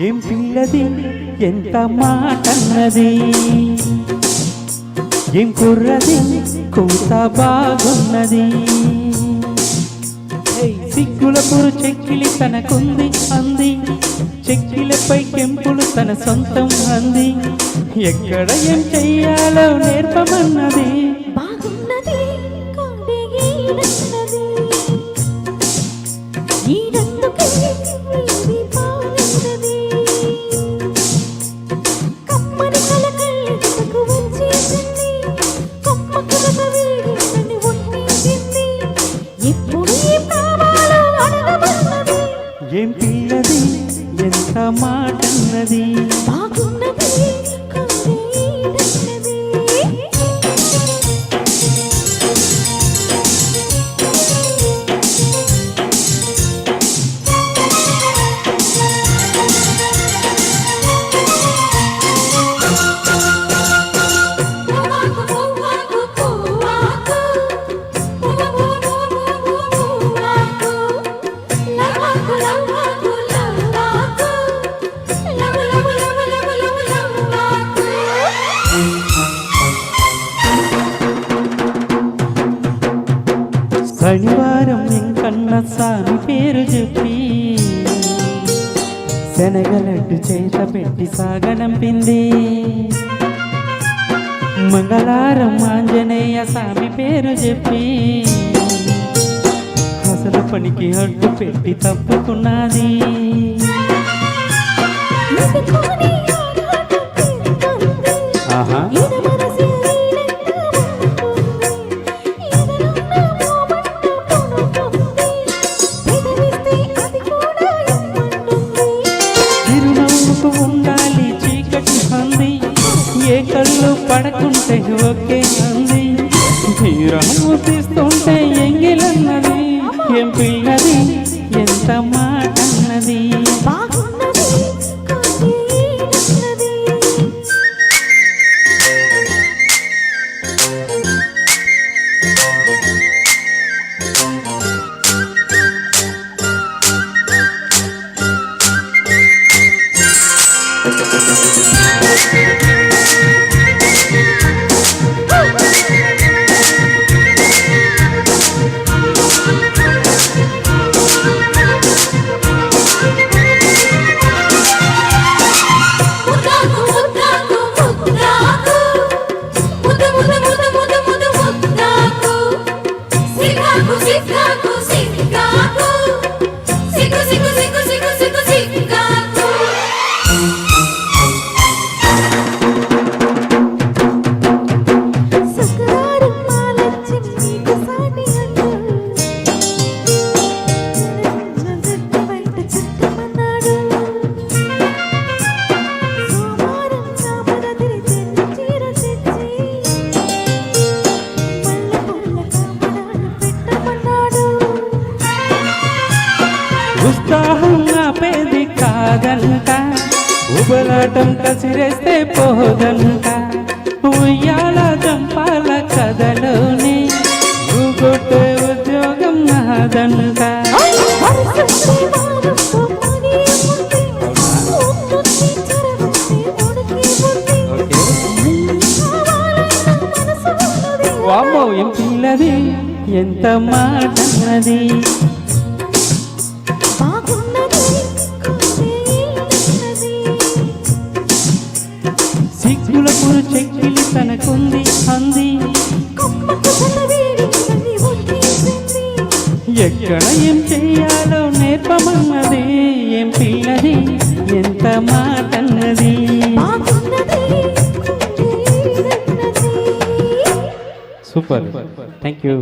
ఏం పిల్లది ఎంత మాటన్నది, ఏం కుర్రది కూత బాగున్నది. సిగ్గుల పురు చెక్కిలి తనకుంది అంది, చెక్కిలపై కెంపులు తన సొంతం అంది. ఎక్కడ ఏం చెయ్యాలో నేర్పమన్నది. ఏం పిల్లది ఎంత మాటన్నది, శనివారం వెంకన్న స్వామి పేరు చెప్పి శనగలడ్డు చేత పెట్టి సాగనంపింది. మంగళవారం ఆంజనేయ స్వామి పేరు చెప్పి అసలు పనికి అడ్డు పెట్టి తప్పుకున్నది. ఆహా ఉండాలి చీకటి అంది, ఏ కళ్ళు పడకుంటే ఒకే అంది. తీరము తీస్తుంటే ఎంగిలన్నది. ఏం పిల్లది ఎంత మాట అన్నది. ఉత్సాహం ఆపేది కాదంట, ఉబలాటం కసిరేస్తే పోదంట. ఉయ్యాల చంపాల కథలోనే ఊగొట్టే ఉద్యోగం నాదంట. వామ్మో ఏం పిల్లది ఎంత మాటన్నది. సిగ్గుల పురు చెక్కిలి తనకుంది అంది, ఎక్కడ ఏం చెయ్యాలో నేర్పమన్నది. ఏం పిల్లది ఎంత మాటన్నది. Super, thank you.